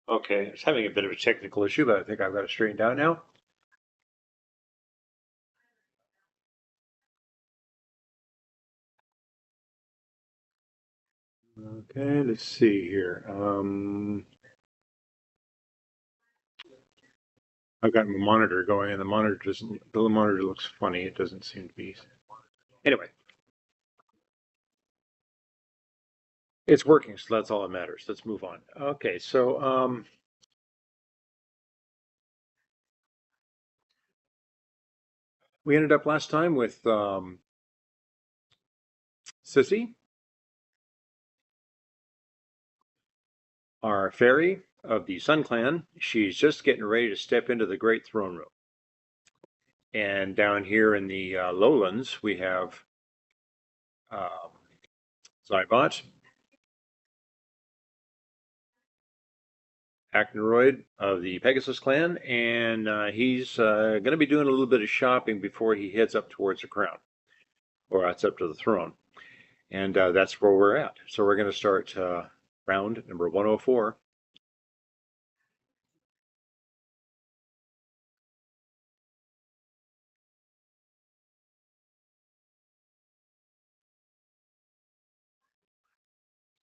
Okay, it's having a bit of a technical issue, but I think I've got it straightened out now. Okay, let's see here. I've got my monitor going, and the monitor looks funny. It doesn't seem to be. Anyway, it's working, so that's all that matters. Let's move on. Okay, so we ended up last time with Sissy, our fairy of the Sun Clan. She's just getting ready to step into the Great Throne Room. And down here in the lowlands, we have um, Zybot, Acnoroid of the Pegasus clan, and he's going to be doing a little bit of shopping before he heads up towards the crown, or it's up to the throne. And that's where we're at. So we're going to start round number 104.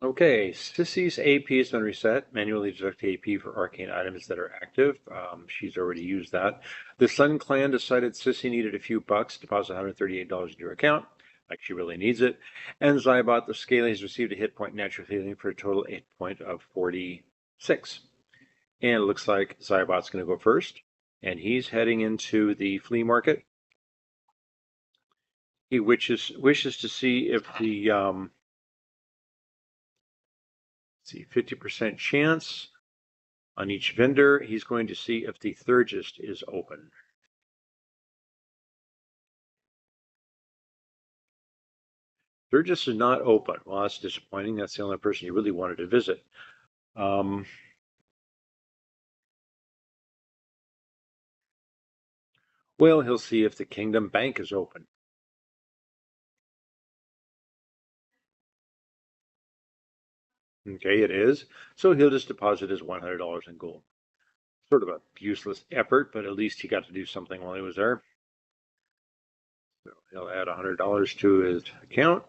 Okay, Sissy's AP has been reset. Manually deduct AP for arcane items that are active. She's already used that. The Sun Clan decided Sissy needed a few bucks, deposit $138 into her account, like she really needs it. And Zybot, the scaling, has received a hit point natural healing for a total hit point of 46. And it looks like Zybot's going to go first, and he's heading into the flea market. He wishes to see if the 50% chance on each vendor. He's going to see if the Thurgist is open. Thurgist is not open. Well, that's disappointing. That's the only person he really wanted to visit. Well, he'll see if the Kingdom Bank is open. Okay, it is. So he'll just deposit his $100 in gold. Sort of a useless effort, but at least he got to do something while he was there. So he'll add $100 to his account.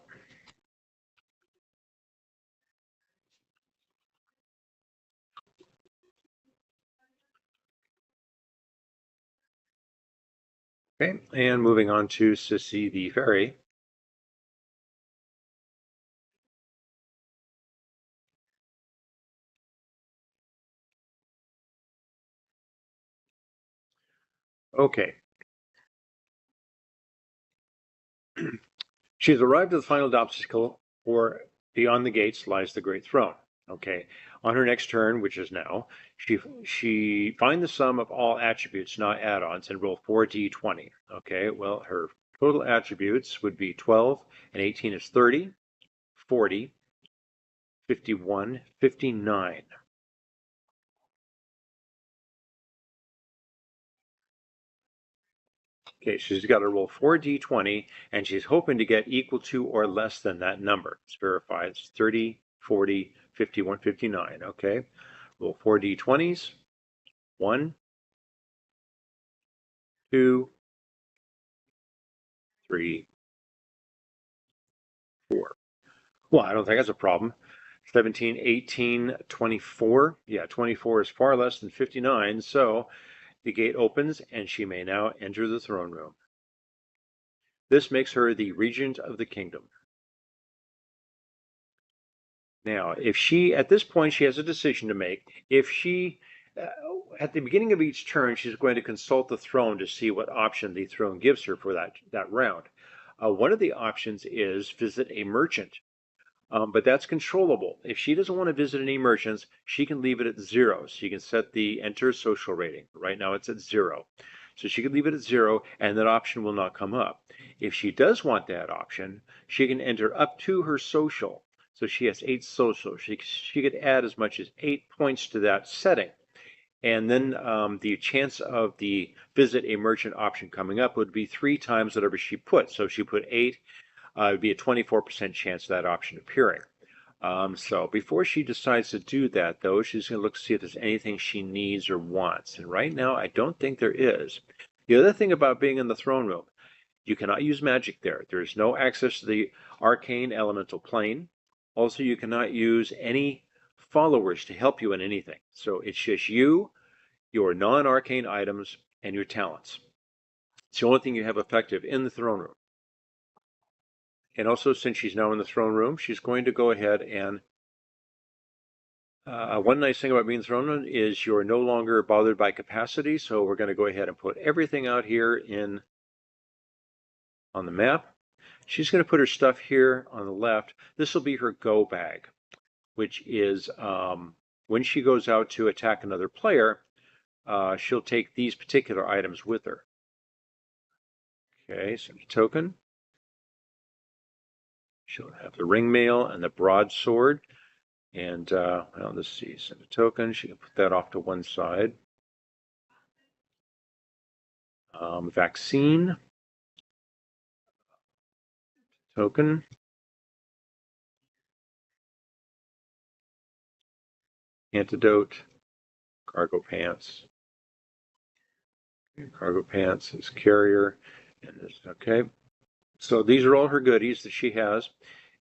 Okay, and moving on to Sissy the Fairy. Okay. She's arrived at the final obstacle, for beyond the gates lies the great throne. Okay. On her next turn, which is now, she find the sum of all attributes, not add-ons, and roll 4d20. Okay. Well, her total attributes would be 12, and 18 is 30, 40, 51, 59. Okay, she's got to roll 4d20, and she's hoping to get equal to or less than that number. It's verified. It's 30, 40, 51, 59. Okay, roll 4d20s. 1, 2, 3, 4. Well, I don't think that's a problem. 17, 18, 24. Yeah, 24 is far less than 59, so the gate opens and she may now enter the throne room. This makes her the regent of the kingdom. Now, if she, at this point, she has a decision to make. If she, at the beginning of each turn, she's going to consult the throne to see what option the throne gives her for that round. One of the options is visit a merchant, but that's controllable. If she doesn't want to visit any merchants, she can leave it at 0. So you can set the enter social rating. Right now it's at 0. So she can leave it at 0, and that option will not come up. If she does want that option, she can enter up to her social. So she has 8 social. She could add as much as 8 points to that setting. And then the chance of the visit a merchant option coming up would be 3 times whatever she put. So if she put 8, it would be a 24% chance of that option appearing. So before she decides to do that, though, she's going to look to see if there's anything she needs or wants. And right now, I don't think there is. The other thing about being in the throne room, you cannot use magic there. There's no access to the arcane elemental plane. Also, you cannot use any followers to help you in anything. So it's just you, your non-arcane items, and your talents. It's the only thing you have effective in the throne room. And also, since she's now in the throne room, she's going to go ahead and one nice thing about being in the throne room is you're no longer bothered by capacity. So we're going to go ahead and put everything out here on the map. She's going to put her stuff here on the left. This will be her go bag, which is when she goes out to attack another player, she'll take these particular items with her. Okay, so the token. She'll have the ring mail and the broadsword. And well, let's see, send a token. She can put that off to one side. Vaccine. Token. Antidote. Cargo pants. Cargo pants is carrier. And this, okay. So these are all her goodies that she has.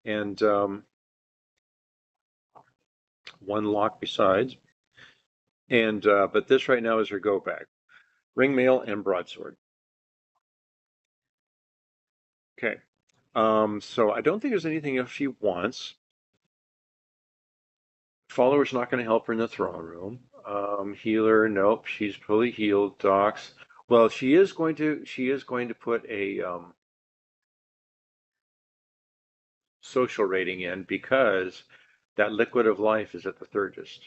And one lock besides. And but this right now is her go bag. Ring mail and broadsword. Okay. So I don't think there's anything else she wants. Follower's not going to help her in the throne room. Healer, nope, she's fully healed. Docs, well, she is going to put a social rating in because that liquid of life is at the Thurgist.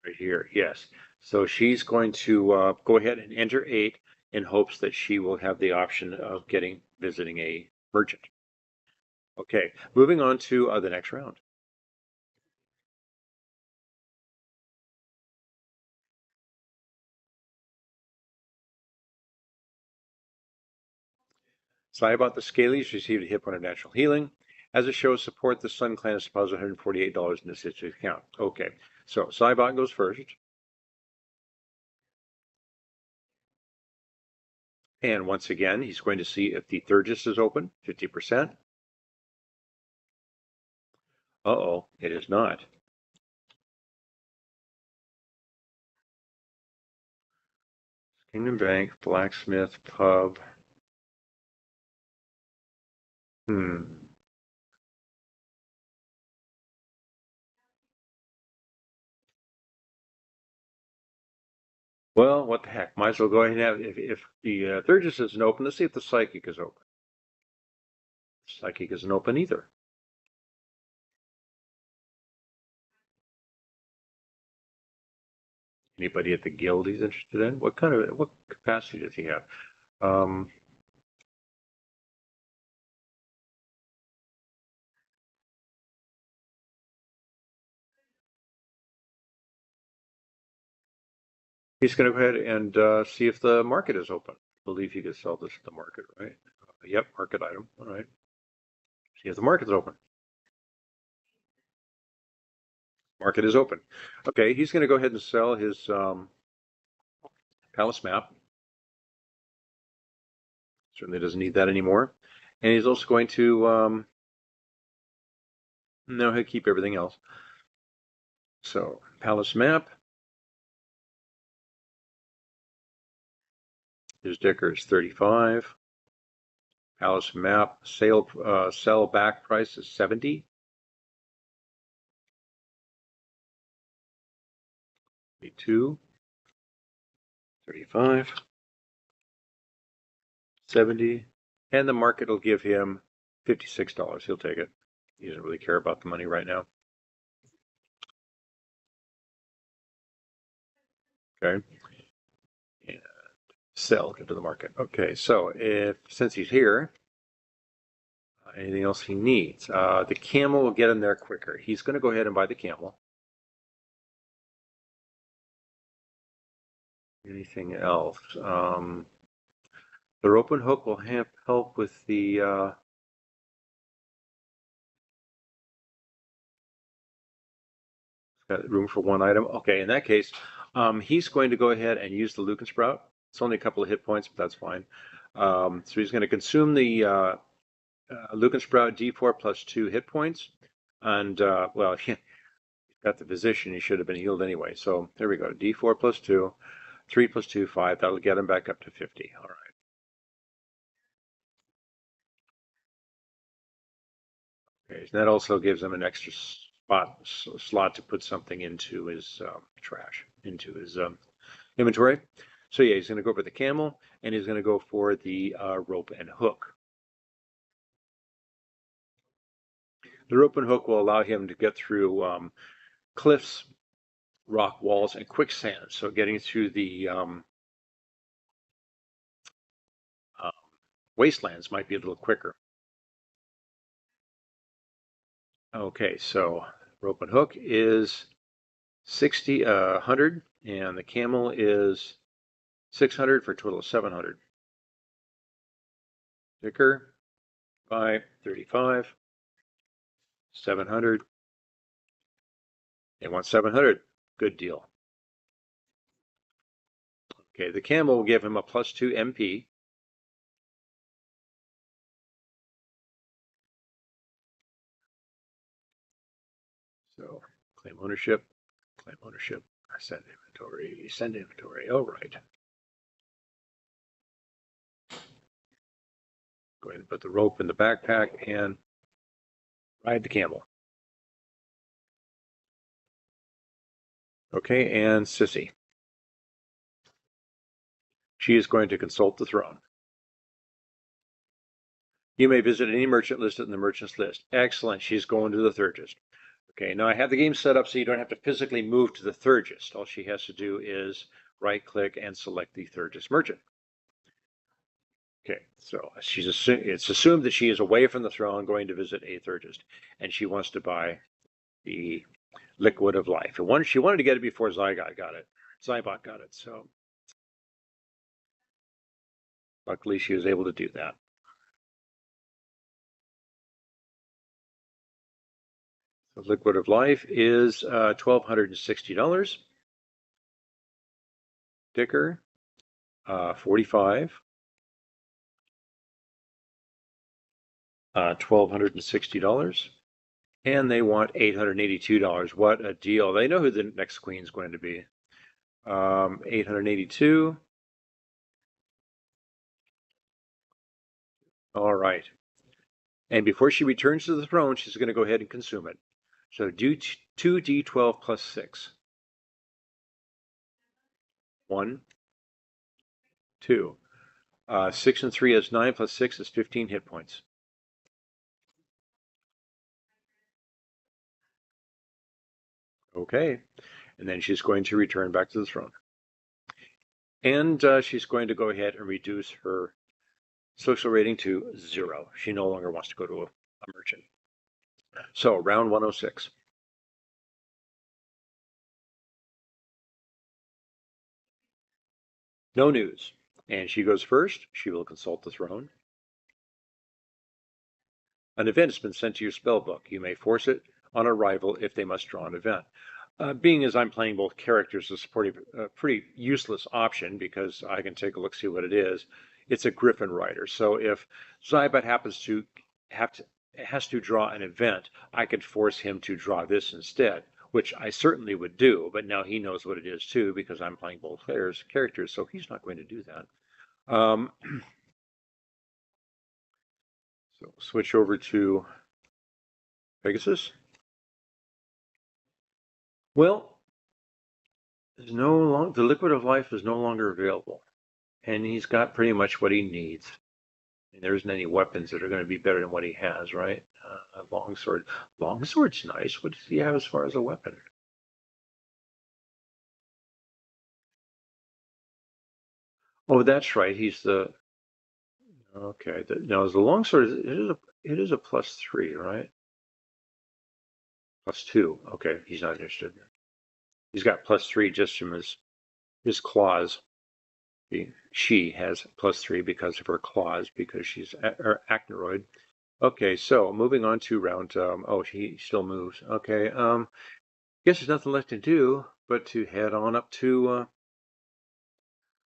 Right here, yes. So she's going to go ahead and enter 8 in hopes that she will have the option of visiting a merchant. Okay, moving on to the next round. Zybot the Scalies received a hit point of natural healing. As it shows support, the Sun Clan has deposited $148 in the Sissy account. Okay, so Cybot goes first. And once again, he's going to see if the Thurgist is open, 50%. Uh-oh, it is not. Kingdom Bank, Blacksmith, Pub. Well, what the heck? Might as well go ahead and have, if the Thurgist isn't open, let's see if the Psychic is open. Psychic isn't open either. Anybody at the guild he's interested in? What capacity does he have? He's going to go ahead and see if the market is open. I believe he could sell this at the market, right? Yep, market item. All right. See if the market's open. Market is open. Okay, he's going to go ahead and sell his palace map. Certainly doesn't need that anymore. And he's also going to, no, he'll keep everything else. So, palace map. His dicker is 35. Palace map sell back price is 70. 32. 35. 70. And the market will give him $56. He'll take it. He doesn't really care about the money right now. Okay. And sell, get to the market. Okay, so since he's here, anything else he needs? The camel will get him there quicker. He's going to go ahead and buy the camel. Anything else? The rope and hook will help with the Got room for one item. Okay, in that case, he's going to go ahead and use the Lucan Sprout. It's only a couple of hit points, but that's fine. So he's going to consume the Lucan Sprout D4 plus 2 hit points. And, well, he got the position. He should have been healed anyway. So there we go. D4 plus 2, 3 plus 2, 5. That'll get him back up to 50. All right. Okay, so that also gives him an extra slot to put something into his trash, into his inventory. So yeah, he's going to go for the camel, and he's going to go for the rope and hook. The rope and hook will allow him to get through cliffs, rock walls, and quicksand. So getting through the wastelands might be a little quicker. Okay, so rope and hook is 100, and the camel is 600 for a total of 700. Sticker, 35, 700. They want 700. Good deal. Okay, the camel will give him a +2 MP. So claim ownership, send inventory. All right. Go ahead and put the rope in the backpack and ride the camel. Okay, and Sissy. She is going to consult the throne. You may visit any merchant listed in the merchant's list. Excellent. She's going to the Thurgist. Okay, now I have the game set up so you don't have to physically move to the Thurgist. All she has to do is right-click and select the Thurgist merchant. Okay, so it's assumed that she is away from the throne going to visit a Thurgist, and she wants to buy the Liquid of Life. She wanted to get it before Zybot got it. So luckily she was able to do that. The Liquid of Life is $1,260. Sticker, 45. $1,260. And they want $882. What a deal. They know who the next queen is going to be. 882. All right. And before she returns to the throne, she's going to go ahead and consume it. So do 2d12 plus 6. 1, 2. 6 and 3 is 9 plus 6 is 15 hit points. Okay, and then she's going to return back to the throne. And she's going to go ahead and reduce her social rating to 0. She no longer wants to go to a merchant. So round 106. No news. And she goes first. She will consult the throne. An event has been sent to your spell book. You may force it on arrival if they must draw an event. Being as I'm playing both characters is a pretty useless option because I can take a look, see what it is. It's a Griffin rider. So if Zybot has to draw an event, I could force him to draw this instead, which I certainly would do, but now he knows what it is too because I'm playing both characters, so he's not going to do that. So switch over to Pegasus. Well, the Liquid of Life is no longer available, and he's got pretty much what he needs. And there isn't any weapons that are going to be better than what he has, right? A longsword. Longsword's nice. What does he have as far as a weapon? Oh, that's right. He's the. Okay. Now, the longsword it is a +3, right? +2. Okay, he's not interested. He's got +3 just from his claws. She has +3 because of her claws, because she's actoroid. Okay, so moving on to round. Oh, he still moves. Okay. Guess there's nothing left to do but to head on up to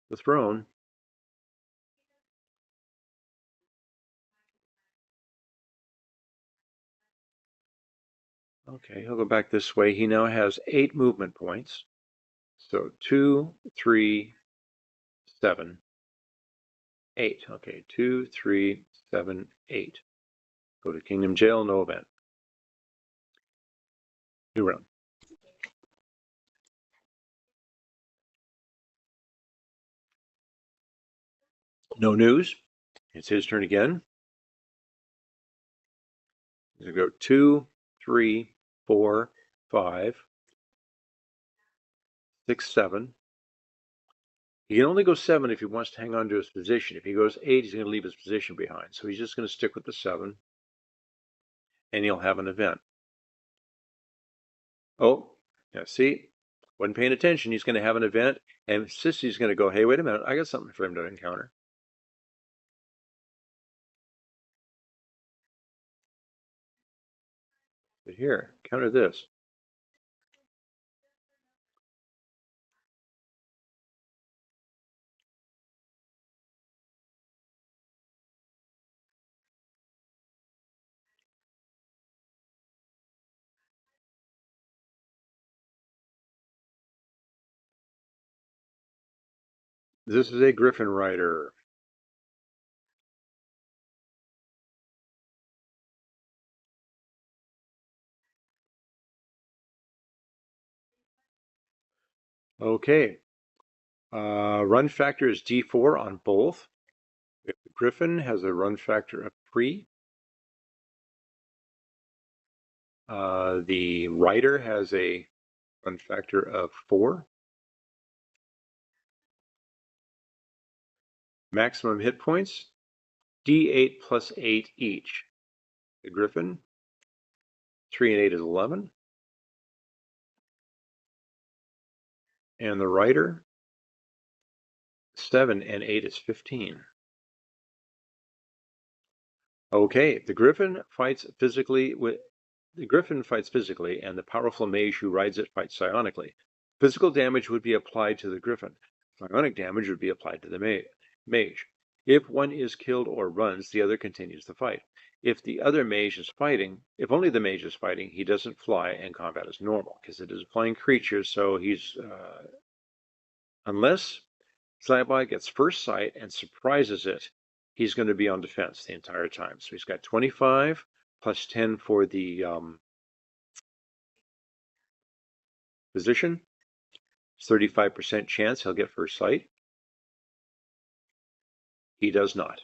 the throne. Okay, he'll go back this way. He now has 8 movement points. So 2, 3, 7, 8. Okay, 2, 3, 7, 8. Go to Kingdom Jail, no event. New round. No news. It's his turn again. He's going to go 2, 3, 4, 5, 6, 7. He can only go 7 if he wants to hang on to his position. If he goes 8, he's going to leave his position behind. So he's just going to stick with the 7. And he'll have an event. Oh, yeah, see? Wasn't paying attention. He's going to have an event. And Sissy's going to go, hey, wait a minute. I got something for him to encounter. But here, counter this. This is a Griffin rider. Okay. Run factor is D4 on both. If the Griffin has a run factor of 3, the rider has a run factor of 4. Maximum hit points, D8 plus 8 each. The Griffin, 3 and 8 is 11. And the rider, 7 and 8 is 15. Okay, the Griffin fights physically, and the powerful mage who rides it fights psionically. Physical damage would be applied to the Griffin. Psionic damage would be applied to the mage. If one is killed or runs, the other continues the fight. If the other mage is fighting, if only the mage is fighting, he doesn't fly and combat is normal because it is a flying creature. So he's unless Zybot gets first sight and surprises it, he's going to be on defense the entire time. So he's got 25 plus 10 for the position. 35% chance he'll get first sight. He does not.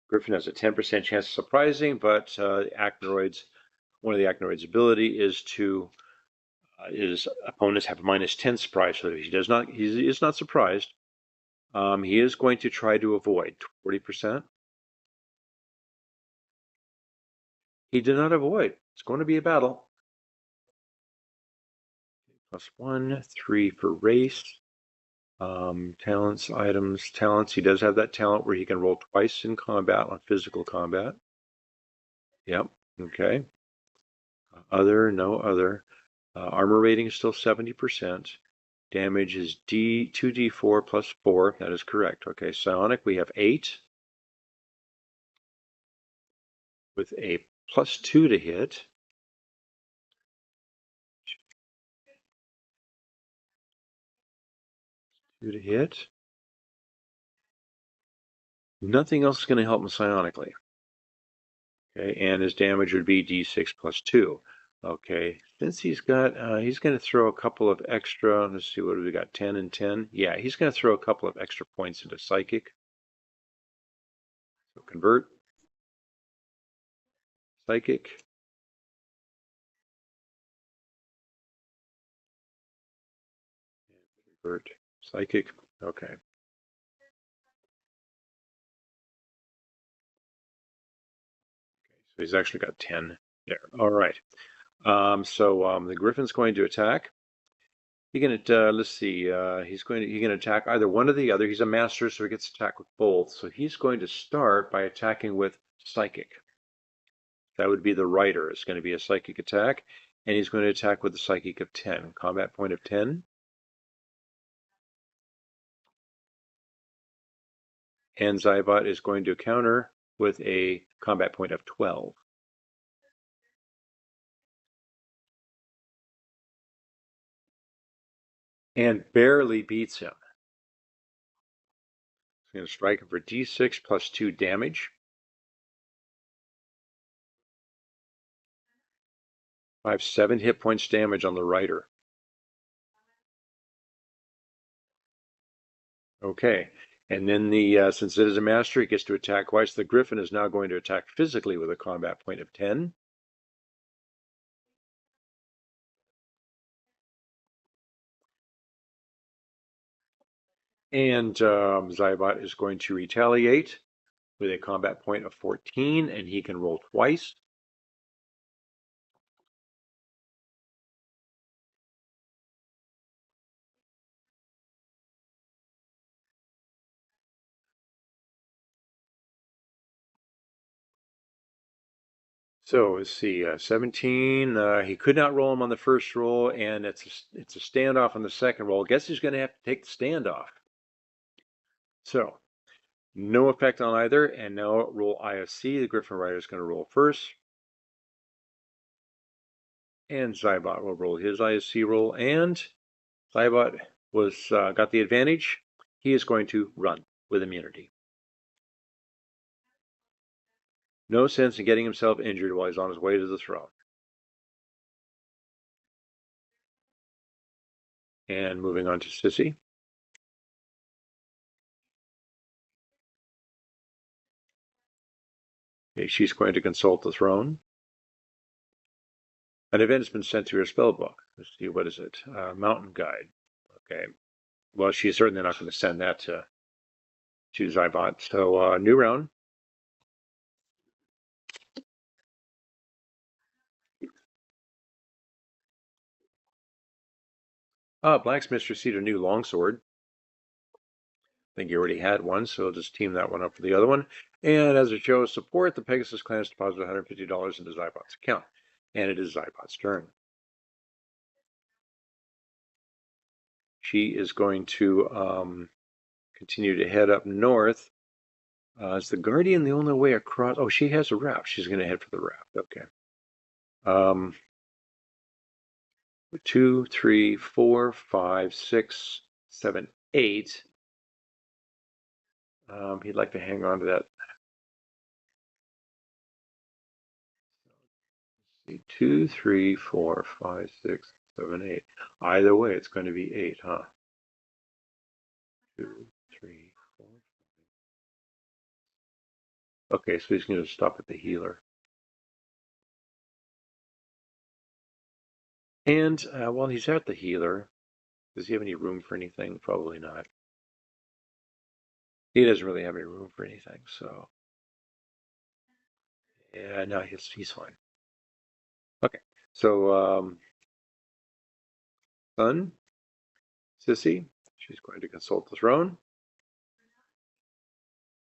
Griffin has a 10% chance of surprising, but one of the Actinoid's ability is to his opponents have a -10 surprise, so he is not surprised. He is going to try to avoid 40%. He did not avoid. It's going to be a battle. +1, 3 for race. Talents, items, talents. He does have that talent where he can roll twice in combat on physical combat. Yep. Okay. Other, no other. Armor rating is still 70%. Damage is 2d4 plus 4. That is correct. Okay. Psionic, we have 8. With a +2 to hit. To hit. Nothing else is going to help him psionically. Okay, and his damage would be d6 plus 2. Okay, since he's got, he's going to throw a couple of extra, let's see, what have we got, 10 and 10? Yeah, he's going to throw a couple of extra points into Psychic. So convert. Psychic. Convert. Psychic. Okay. So he's actually got 10 there. All right. The Griffin's going to attack. He can, let's see, he can attack either one or the other. He's a master, so he gets to attack with both. So he's going to start by attacking with Psychic. That would be the rider. It's going to be a Psychic attack. and he's going to attack with a psychic of 10, combat point of 10. And Zybot is going to counter with a combat point of 12. And barely beats him. He's going to strike him for d6 plus 2 damage. 7 hit points damage on the rider. Okay, and then since it is a master, it gets to attack twice. The Griffin is now going to attack physically with a combat point of 10. And Zybot is going to retaliate with a combat point of 14, and he can roll twice. So let's see, 17. He could not roll him on the first roll, and it's a standoff on the second roll. Guess he's going to have to take the standoff. So no effect on either, and now roll IFC. The Griffin Rider is going to roll first. And Zybot will roll his IFC roll, and Zybot got the advantage. He is going to run with immunity. No sense in getting himself injured while he's on his way to the throne. And moving on to Sissy. Okay, she's going to consult the throne. An event has been sent to her spell book. Let's see, what is it? Mountain Guide. Okay. Well, she's certainly not going to send that to Zybot. So, new round. Blacksmith received a new longsword. I think he already had one, so I'll just team that one up for the other one. And as a show of support, the Pegasus clan has deposited $150 into Zybot's account. And it is Zybot's turn. She is going to continue to head up north. Is the Guardian the only way across? Oh, she has a raft. She's going to head for the raft. Okay. 2, 3, 4, 5, 6, 7, 8. He'd like to hang on to that. 2, 3, 4, 5, 6, 7, 8. Either way, it's going to be 8, huh? 2, 3, 4. Okay, so he's going to stop at the healer. And while he's at the healer, does he have any room for anything? Probably not. He doesn't really have any room for anything, so yeah, no, he's fine. Okay, so Sun, Sissy, she's going to consult the throne.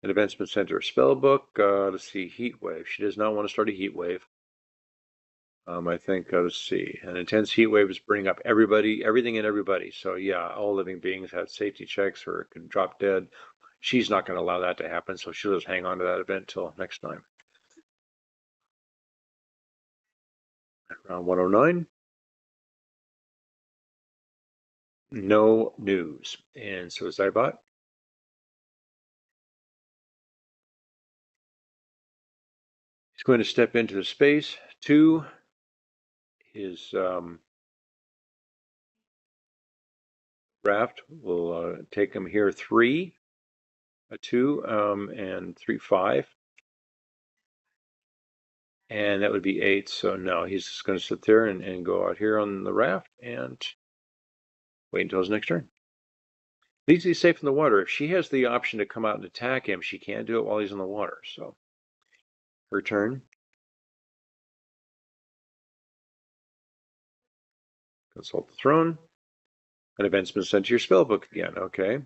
An event's been sent to her spell book. Let's see, heat wave. She does not want to start a heat wave. I think, let's see, an intense heat wave is bringing up everything and everybody. So yeah, all living beings have safety checks or can drop dead. She's not going to allow that to happen, so she'll just hang on to that event till next time. Round 109. No news. And so Zybot. He's going to step into the space. 2. His raft will take him here. 3, a 2, and 3, 5. And that would be 8. So no, he's just going to sit there and go out here on the raft and wait until his next turn. At least he's safe in the water. If she has the option to come out and attack him, she can't do it while he's in the water. So her turn. Consult the throne. An event's been sent to your spellbook again. Okay.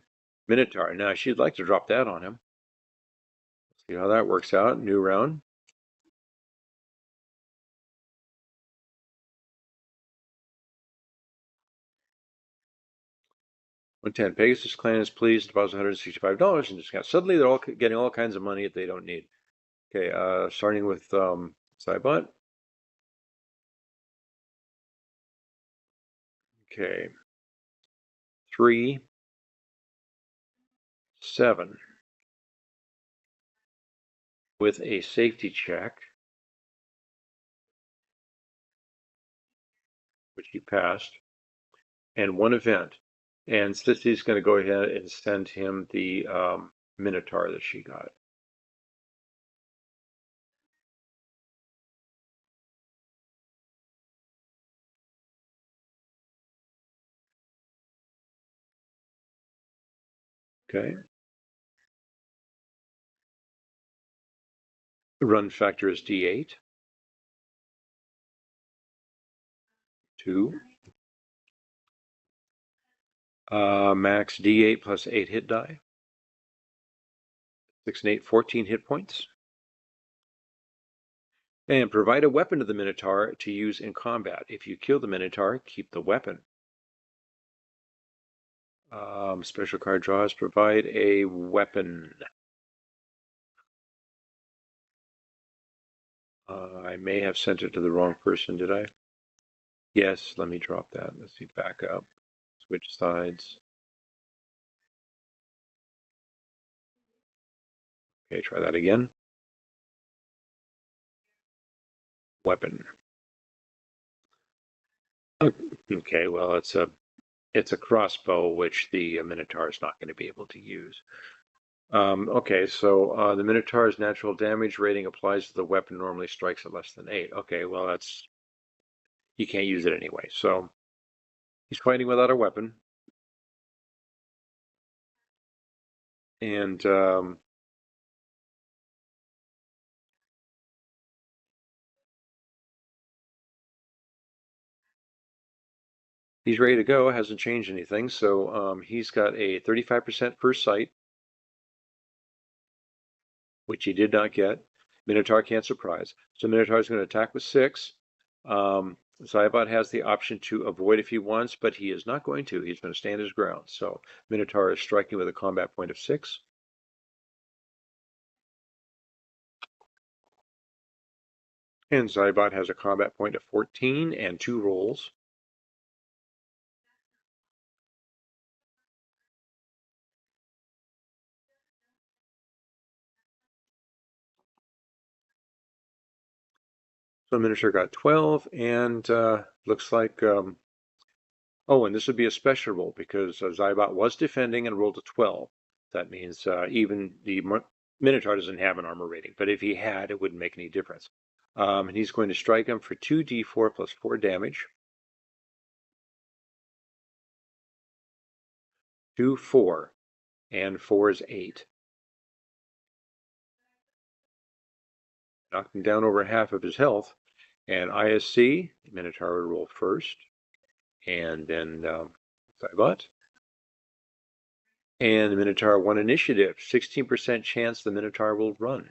Minotaur. Now she'd like to drop that on him. See how that works out. New round. 110. Pegasus clan is pleased to deposit $165 and discount. Suddenly they're all getting all kinds of money that they don't need. Okay, starting with Zybot. Okay. 3, 7. With a safety check, which he passed, and 1 event. And Sissy's going to go ahead and send him the Minotaur that she got. Okay. The run factor is D8. 2. Max D8 plus 8 hit die. 6 and 8, 14 hit points. And provide a weapon to the Minotaur to use in combat. If you kill the Minotaur, keep the weapon. Special card draws. Provide a weapon. I may have sent it to the wrong person, did I? Yes, let me drop that. Let's see, back up. Switch sides. Okay, try that again. Weapon. Okay, well, it's a crossbow, which the Minotaur is not going to be able to use. Okay, so the Minotaur's natural damage rating applies to the weapon normally strikes at less than 8. Okay, well, that's... You can't use it anyway, so... He's fighting without a weapon. And... he's ready to go, hasn't changed anything, so he's got a 35% first sight, which he did not get. Minotaur can't surprise. So Minotaur is going to attack with 6. Zybot has the option to avoid if he wants, but he is not going to. He's going to stand his ground. So Minotaur is striking with a combat point of 6. And Zybot has a combat point of 14 and 2 rolls. So Minotaur got 12, and looks like... oh, and this would be a special roll because Zybot was defending and rolled a 12. That means even the Minotaur doesn't have an armor rating, but if he had, it wouldn't make any difference. And he's going to strike him for 2d4 plus 4 damage. 2, 4, and 4 is 8. Knocked him down over half of his health. And ISC, Minotaur would roll first, and then Zybot. And the Minotaur won initiative. 16% chance the Minotaur will run.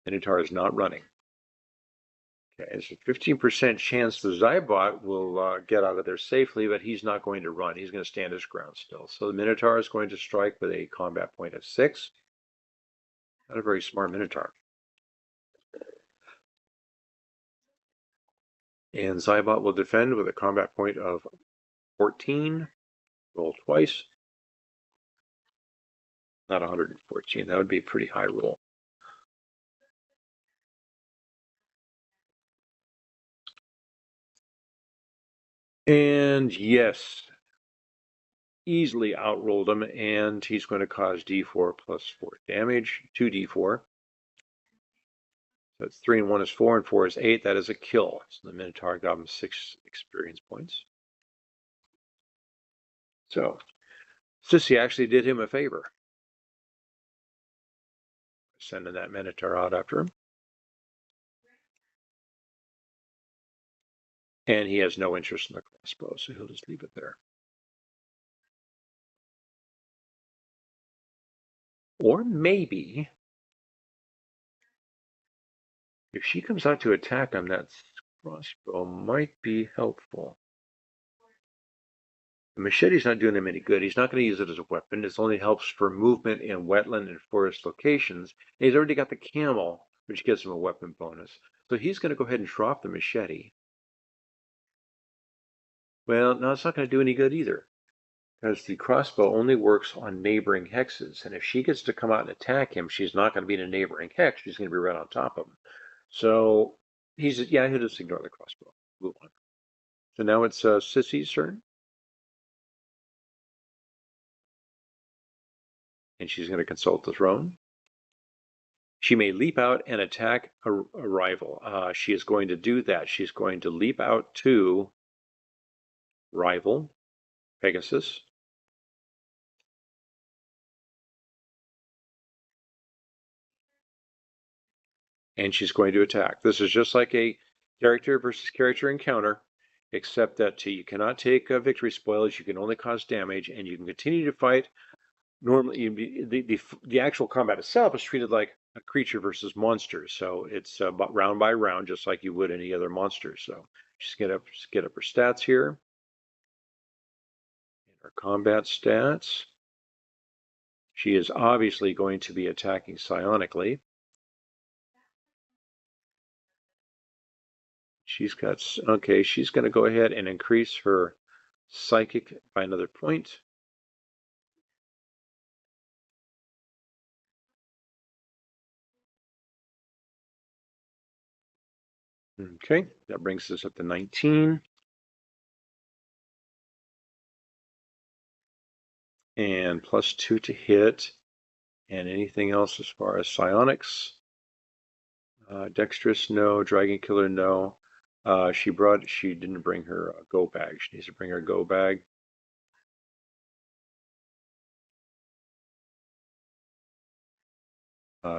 Minotaur is not running. Okay, it's a 15% chance the Zybot will get out of there safely, but he's not going to run. He's going to stand his ground still. So the Minotaur is going to strike with a combat point of 6. Not a very smart Minotaur. And Zybot will defend with a combat point of 14. Roll twice. Not 114. That would be a pretty high roll. And yes, easily outrolled him, and he's going to cause d4 plus 4 damage, 2d4. So that's 3 and 1 is 4, and 4 is 8. That is a kill. So the Minotaur got him 6 experience points. So Sissy actually did him a favor, sending that Minotaur out after him. And he has no interest in the crossbow, so he'll just leave it there. Or maybe, if she comes out to attack him, that crossbow might be helpful. The machete's not doing him any good. He's not going to use it as a weapon. It only helps for movement in wetland and forest locations. And he's already got the camel, which gives him a weapon bonus. So he's going to go ahead and drop the machete. Well, no, it's not going to do any good either, because the crossbow only works on neighboring hexes. And if she gets to come out and attack him, she's not going to be in a neighboring hex. She's going to be right on top of him. So he'll just ignore the crossbow. Move on. So now it's Sissy's turn. And she's going to consult the throne. She may leap out and attack a rival. She is going to do that. She's going to leap out to rival Pegasus. And she's going to attack. This is just like a character versus character encounter, except that you cannot take victory spoils. You can only cause damage, and you can continue to fight. Normally, the actual combat itself is treated like a creature versus monster, so it's round by round, just like you would any other monster. So just get up her stats here. Her combat stats. She is obviously going to be attacking psionically. She's going to go ahead and increase her psychic by another point. Okay, that brings us up to 19. And +2 to hit. And anything else as far as psionics? Dexterous, no. Dragon Killer, no. She didn't bring her go bag. She needs to bring her go bag.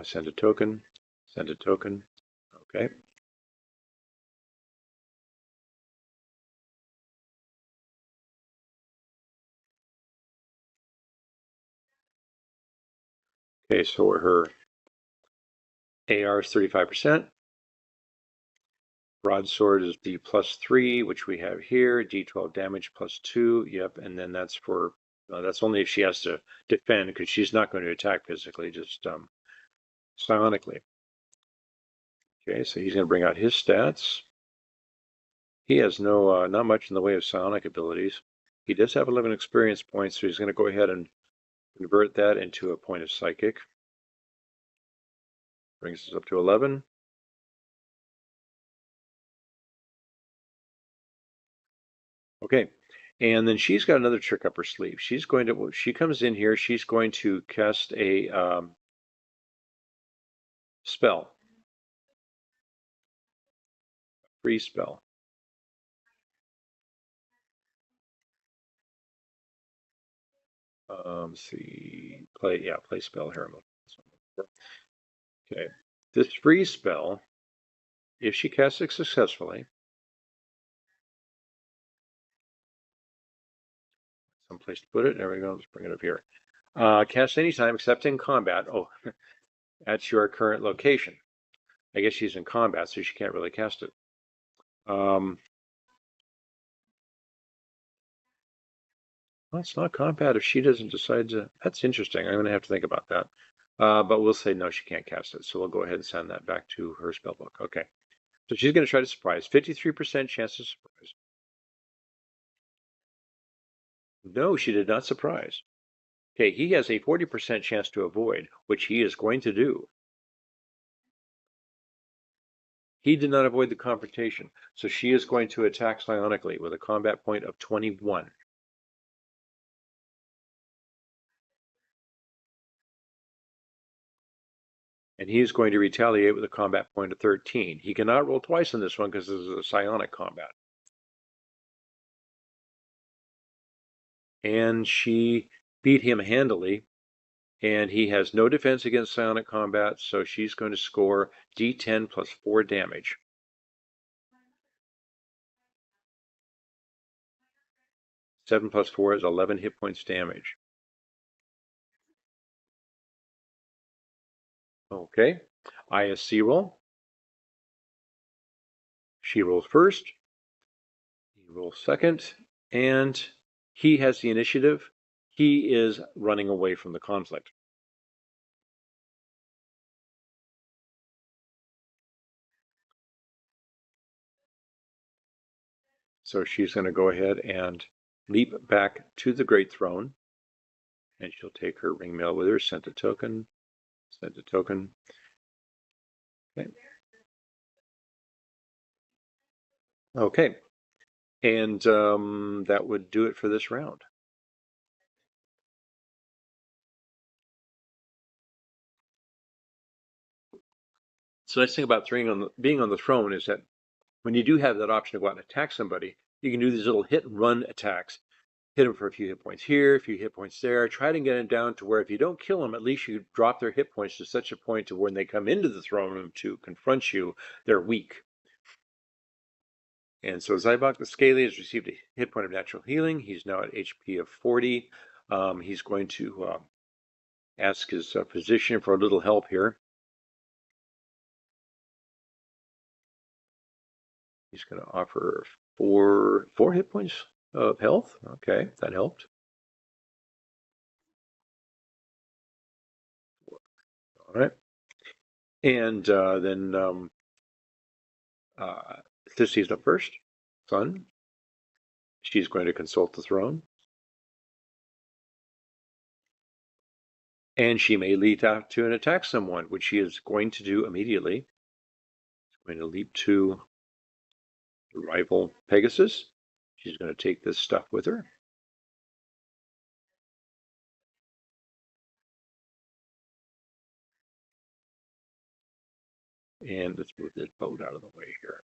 Send a token. Send a token. Okay. Okay, so her AR is 35%. Broadsword is D +3, which we have here. D12 damage +2. Yep, and then that's for that's only if she has to defend, because she's not going to attack physically, just psionically. Okay, so he's going to bring out his stats. He has not much in the way of psionic abilities. He does have 11 experience points, so he's going to go ahead and convert that into a point of psychic. Brings us up to 11. Okay, and then she's got another trick up her sleeve. She comes in here, she's going to cast a spell. Free spell. See, play spell here. Okay, this free spell, if she casts it successfully, someplace to put it. There we go. Let's bring it up here. Cast anytime except in combat. Oh, at your current location. I guess she's in combat, so she can't really cast it. Well, it's not combat if she doesn't decide to. That's interesting. I'm going to have to think about that. But we'll say no, she can't cast it. So we'll go ahead and send that back to her spellbook. Okay. So she's going to try to surprise. 53% chance of surprise. No, she did not surprise. Okay, he has a 40% chance to avoid, which he is going to do. He did not avoid the confrontation, so she is going to attack psionically with a combat point of 21. And he is going to retaliate with a combat point of 13. He cannot roll twice on this one because this is a psionic combat. And she beat him handily, and he has no defense against psionic combat, so she's going to score D10 plus 4 damage. Seven plus 4 is 11 hit points damage. Okay, ISC roll. She rolls first, he rolls second, and He has the initiative. He is running away from the conflict. So she's going to go ahead and leap back to the Great Throne. And she'll take her ring mail with her, send a token, send a token. Okay. Okay. And that would do it for this round. So the nice thing about being on the throne is that when you do have that option to go out and attack somebody, you can do these little hit and run attacks. Hit them for a few hit points here, a few hit points there. Try to get them down to where if you don't kill them, at least you drop their hit points to such a point to when they come into the throne room to confront you, they're weak. And so Zybot the Scaly has received a hit point of natural healing. He's now at HP of 40. He's going to ask his physician for a little help here. He's going to offer four hit points of health. Okay, that helped. All right. And then Sissy's up first. Fun. She's going to consult the throne. And she may leap out to and attack someone, which she is going to do immediately. She's going to leap to the rival Pegasus. She's going to take this stuff with her. And let's move this boat out of the way here.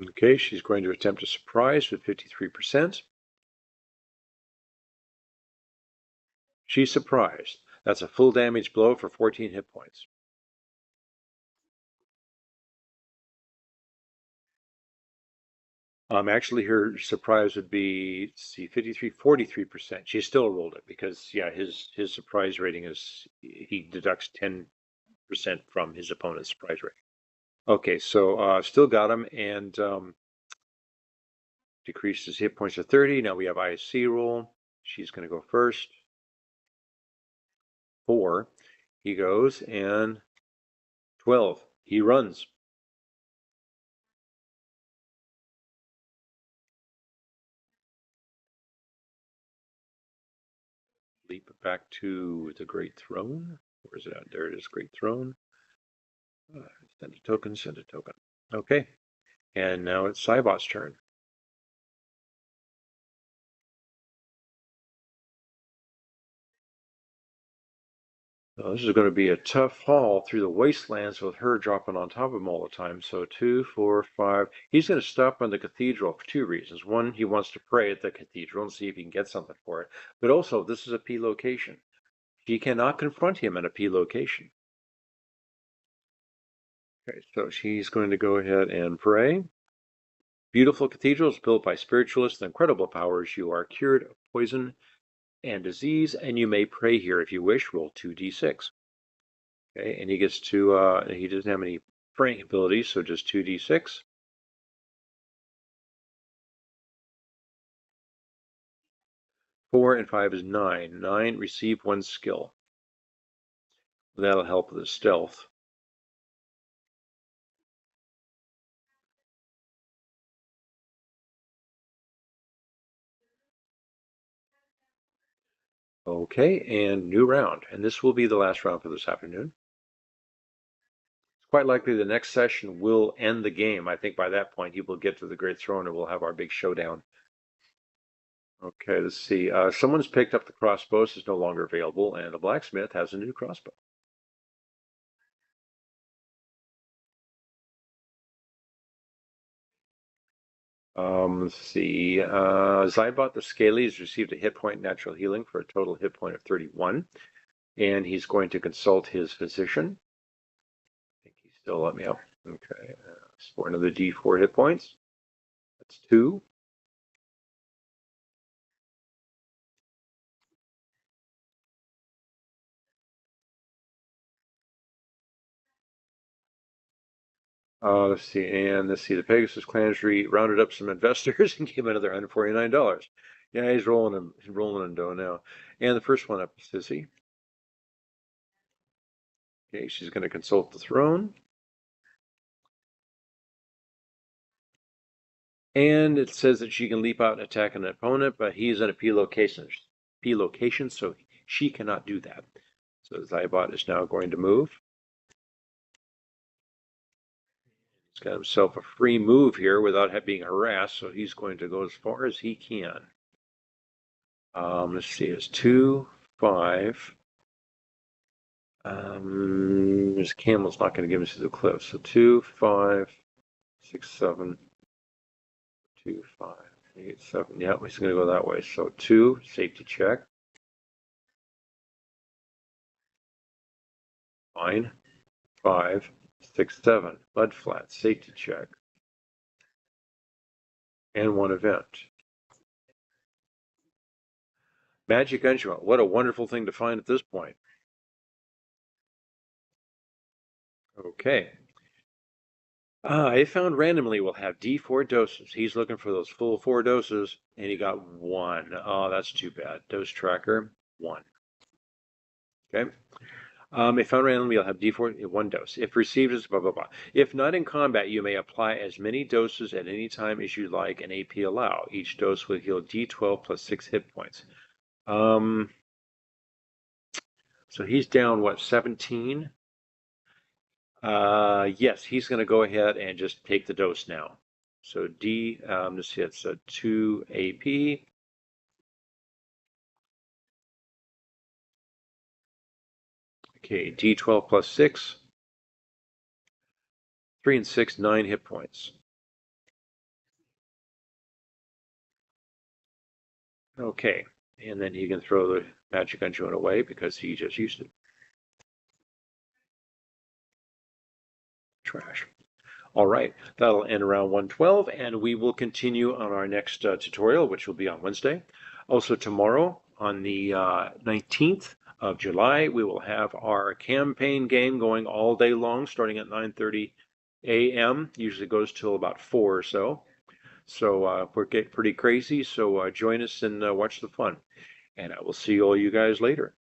Okay, she's going to attempt a surprise with 53%. She's surprised. That's a full damage blow for 14 hit points. Actually, her surprise would be, let's see, 43%. She still rolled it because, yeah, his surprise rating is, he deducts 10% from his opponent's surprise rating. Okay, so still got him and decreased his hit points to 30. Now we have IC roll. She's going to go first. 4. He goes and 12. He runs. Leap back to the Great Throne. Where is it at? There it is, Great Throne. Send a token, send a token. Okay. And now it's Cybot's turn. This is going to be a tough haul through the wastelands with her dropping on top of him all the time. So 2, 4, 5. He's going to stop on the cathedral for 2 reasons. One, he wants to pray at the cathedral and see if he can get something for it. But also, this is a P location. She cannot confront him at a P location. Okay, so she's going to go ahead and pray. Beautiful cathedrals built by spiritualists with incredible powers. You are cured of poison and disease, and you may pray here if you wish. Roll 2d6. Okay, and he gets to, he doesn't have any praying abilities, so just 2d6. Four and 5 is 9. 9, receive 1 skill. That'll help with the stealth. Okay, and new round. And this will be the last round for this afternoon. It's quite likely the next session will end the game. I think by that point he will get to the Great Throne and we'll have our big showdown. Okay, let's see. Someone's picked up the crossbow. This is no longer available, and a blacksmith has a new crossbow. Let's see. Zybot the Scaly has received a hit point natural healing for a total hit point of 31. And he's going to consult his physician. I think he still let me up. Okay. For another D4 hit points. That's 2. Let's see, the Pegasus Clanistry rounded up some investors and gave another $149. Yeah, he's rolling in dough now. And the first one up, Sissy. Okay, she's going to consult the throne. And it says that she can leap out and attack an opponent, but he's in a P location, so she cannot do that. So Zybot is now going to move. He's got himself a free move here without being harassed, so he's going to go as far as he can. Let's see, it's 2, 5. His camel's not going to give us to the cliff. So 2, 5, 6, 7, 2, 5, 8, 7. Yeah, he's going to go that way. So 2, safety check. Fine. 5, 6, 7. Mud flat, safety check. And 1 event. Magic instrument. What a wonderful thing to find at this point. Okay. I found randomly will have D4 doses. He's looking for those full 4 doses, and he got 1. Oh, that's too bad. Dose tracker, 1. Okay. If found randomly, you'll have D4, 1 dose. If received as blah, blah, blah. If not in combat, you may apply as many doses at any time as you like and AP allow. Each dose will heal D12 plus 6 hit points. So he's down, what, 17? Yes, he's going to go ahead and just take the dose now. So let's see, it's a 2 AP. Okay, D12 plus 6. 3 and 6, 9 hit points. Okay, and then he can throw the magic unjuant away because he just used it. Trash. All right, that'll end around 1:12, and we will continue on our next tutorial, which will be on Wednesday. Also tomorrow, on the 19th of July, we will have our campaign game going all day long, starting at 9:30 a.m. Usually goes till about 4 or so. So we're getting pretty crazy, so join us and watch the fun. And I will see all you guys later.